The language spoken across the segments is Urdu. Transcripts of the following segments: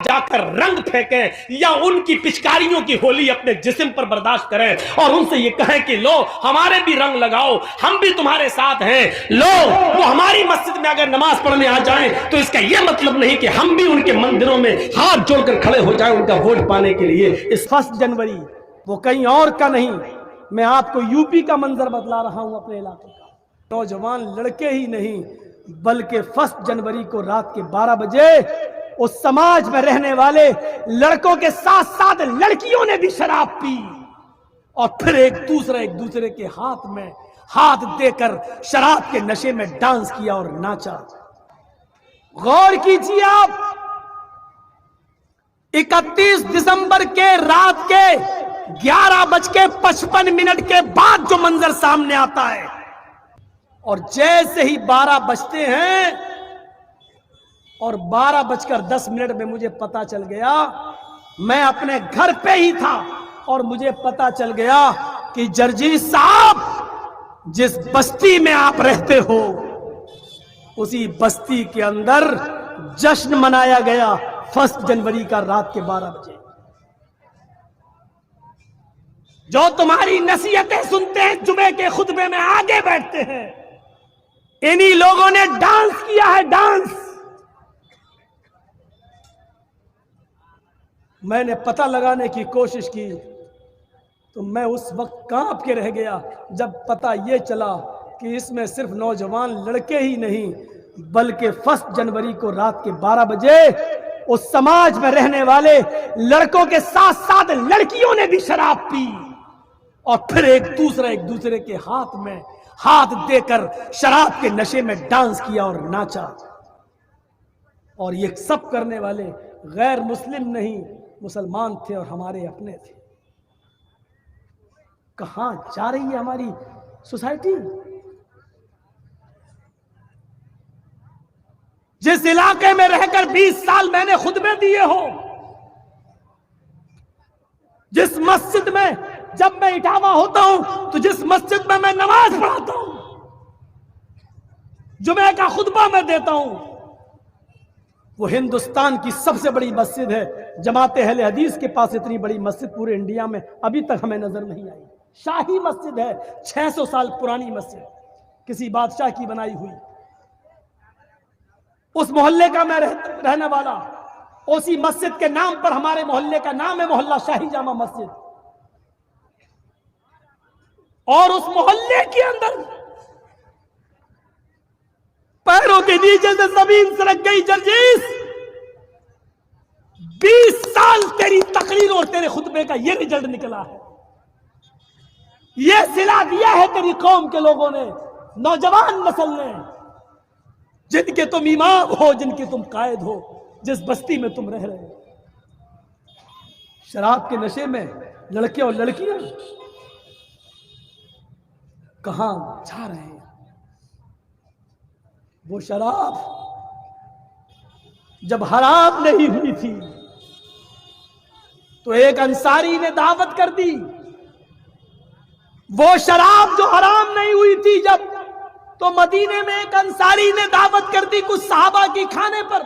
جا کر رنگ پھینکیں یا ان کی پچکاریوں کی ہولی اپنے جسم پر برداشت کریں اور ان سے یہ کہیں کہ لو ہمارے بھی رنگ لگاؤ، ہم بھی تمہارے ساتھ ہیں، لو وہ ہماری مسجد میں اگر نماز پڑھنے آ جائیں تو اس کا یہ مطلب نہیں کہ ہم بھی ان کے مندروں میں ہاتھ جوڑ کر کھڑے ہو جائیں ان کا ووٹ پانے کے لیے۔ اس 1 جنوری وہ کہیں اور کا نہیں، میں آپ کو یو پی کا منظر بتلا رہا ہوں اپنے علاقے کا۔ نوجوان لڑکے ہی نہیں بلکہ 1 جنوری کو رات کے 12 بجے اس سماج میں رہنے والے لڑکوں کے ساتھ ساتھ لڑکیوں نے بھی شراب پی اور پھر ایک دوسرے کے ہاتھ میں ہاتھ دے کر شراب کے نشے میں ڈانس کیا اور ناچا۔ غور کیجیے آپ، 31 دسمبر کے رات کے 11:55 کے بعد جو منظر سامنے آتا ہے اور جیسے ہی 12 بجتے ہیں اور 12:10 میں مجھے پتا چل گیا، میں اپنے گھر پہ ہی تھا اور مجھے پتا چل گیا کہ جرجیس صاحب جس بستی میں آپ رہتے ہو اسی بستی کے اندر جشن منایا گیا 1 جنوری کا رات کے 12 بجے۔ جو تمہاری نصیحتیں سنتے ہیں جمعے کے خطبے میں آگے بیٹھتے ہیں، انہی لوگوں نے ڈانس کیا ہے، ڈانس۔ میں نے پتہ لگانے کی کوشش کی تو میں اس وقت کانپ کے رہ گیا جب پتہ یہ چلا کہ اس میں صرف نوجوان لڑکے ہی نہیں بلکہ 1 جنوری کو رات کے 12 بجے اس سماج میں رہنے والے لڑکوں کے ساتھ ساتھ لڑکیوں نے بھی شراب پی اور پھر ایک دوسرے کے ہاتھ میں ہاتھ دے کر شراب کے نشے میں ڈانس کیا اور ناچا۔ اور یہ سب کرنے والے غیر مسلم نہیں، مسلمان تھے اور ہمارے اپنے تھے۔ کہاں جا رہی ہے ہماری سوسائٹی؟ جس علاقے میں رہ کر 20 سال میں نے خطبے دیے ہو، جس مسجد میں جب میں اٹھاوا ہوتا ہوں تو جس مسجد میں میں نماز پڑھاتا ہوں، جمعہ کا خطبہ میں دیتا ہوں، وہ ہندوستان کی سب سے بڑی مسجد ہے۔ جماعت اہل حدیث کے پاس اتنی بڑی مسجد پورے انڈیا میں ابھی تک ہمیں نظر نہیں آئی۔ شاہی مسجد ہے، 600 سال پرانی مسجد، کسی بادشاہ کی بنائی ہوئی۔ اس محلے کا میں رہنے والا، اسی مسجد کے نام پر ہمارے محلے کا نام ہے محلہ شاہی جامع مسجد، اور اس محلے کے اندر پیروں کے نیچے سے زمین سرک گئی۔ جرجیس 20 سال تیری تقریر اور تیرے خطبے کا یہ رزلٹ نکلا ہے، یہ صلہ دیا ہے تیری قوم کے لوگوں نے، نوجوان نسل نے، جن کے تم امام ہو، جن کے تم قائد ہو، جس بستی میں تم رہ رہے ہو۔ شراب کے نشے میں لڑکے اور لڑکیاں کہاں جا رہے ہیں؟ وہ شراب جب حرام نہیں ہوئی تھی تو ایک انصاری نے دعوت کر دی، وہ شراب جو حرام نہیں ہوئی تھی جب، تو مدینے میں ایک انصاری نے دعوت کر دی کچھ صحابہ کی کھانے پر،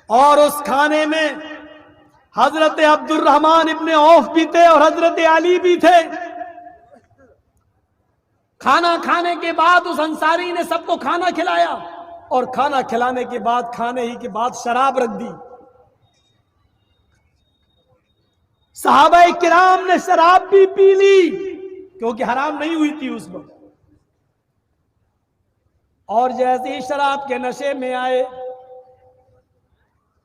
اور اس کھانے میں حضرت عبد الرحمن ابن عوف بھی تھے اور حضرت علی بھی تھے۔ کھانا کھانے کے بعد اس انصاری نے سب کو کھانا کھلایا، اور کھانا کھلانے کے بعد کھانے ہی کے بعد شراب رکھ دی۔ صحابہ کرام نے شراب بھی پی لی کیونکہ حرام نہیں ہوئی تھی اس وقت، اور جیسے ہی شراب کے نشے میں آئے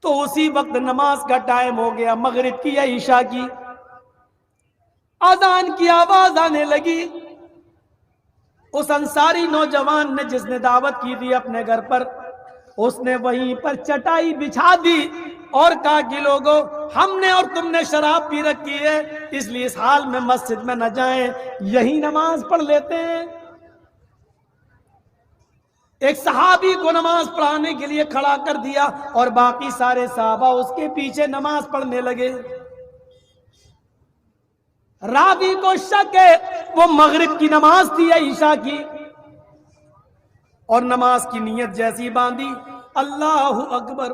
تو اسی وقت نماز کا ٹائم ہو گیا، مغرب کی یا عشاء کی، اذان کی آواز آنے لگی۔ اس انصاری نوجوان نے جس نے دعوت کی تھی اپنے گھر پر، اس نے وہیں پر چٹائی بچھا دی اور کہا کہ لوگوں، ہم نے اور تم نے شراب پی رکھی ہے، اس لیے اس حال میں مسجد میں نہ جائیں، یہی نماز پڑھ لیتے ہیں۔ ایک صحابی کو نماز پڑھانے کے لیے کھڑا کر دیا اور باقی سارے صحابہ اس کے پیچھے نماز پڑھنے لگے۔ راوی کو شک ہے وہ مغرب کی نماز تھی یا عشاء کی، اور نماز کی نیت جیسی باندھی، اللہ اکبر،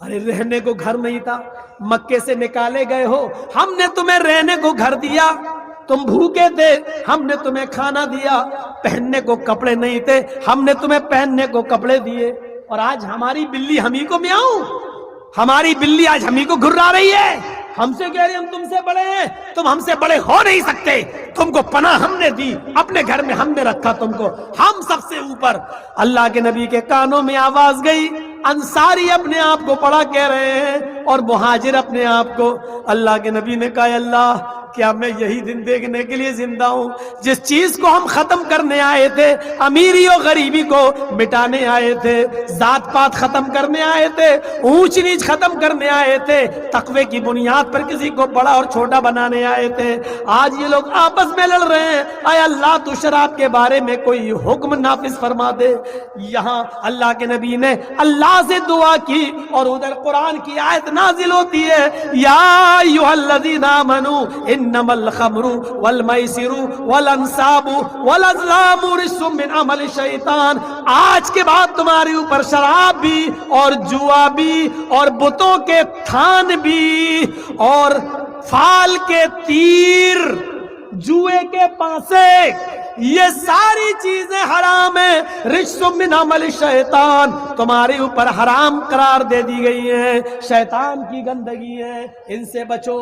ارے رہنے کو گھر نہیں تھا، مکے سے نکالے گئے ہو، ہم نے تمہیں رہنے کو گھر دیا، تم بھوکے تھے، ہم نے تمہیں کھانا دیا، پہننے کو کپڑے نہیں تھے، ہم نے تمہیں پہننے کو کپڑے دیے، اور آج ہماری بلی ہم ہی کو میاؤں، ہماری بلی آج ہم ہی کو گھرا رہی ہے، ہم سے کہہ رہی ہم تم سے بڑے ہیں، تم ہم سے بڑے ہو نہیں سکتے، تم کو پناہ ہم نے دی، اپنے گھر میں ہم نے رکھا تم کو، ہم سب سے اوپر۔ اللہ کے نبی کے کانوں میں آواز گئی، انصاری اپنے آپ کو بڑا کہہ رہے ہیں اور مہاجر اپنے آپ کو۔ اللہ کے نبی نے کہا اللہ کیا میں یہی دن دیکھنے کے لیے زندہ ہوں جس چیز کو ہم ختم کرنے آئے تھے، امیری و غریبی کو مٹانے آئے تھے، ذات پات ختم کرنے آئے تھے، اونچ نیچ ختم کرنے آئے تھے، تقوی کی بنیاد پر کسی کو بڑا اور چھوٹا بنانے آئے تھے، آج یہ لوگ آپس میں لڑ رہے ہیں، اے اللہ تو شراب کے بارے میں کوئی حکم نافذ فرما دے۔ یہاں اللہ کے نبی نے اللہ سے دعا کی اور ادھر قرآن کی آیت نازل ہوتی ہے، یا ایھا الذین آمنوا انما الخمر والمیسر والانصاب والازلام رجس من عمل الشیطان، آج کے بعد تمہارے اوپر شراب بھی اور جوا بھی اور بتوں کے تھان بھی اور فال کے تیر، جوئے کے پانسے، یہ ساری چیزیں حرام ہیں، رجس من عمل الشیطان، تمہارے اوپر حرام قرار دے دی گئی ہیں، شیطان کی گندگی ہے، ان سے بچو۔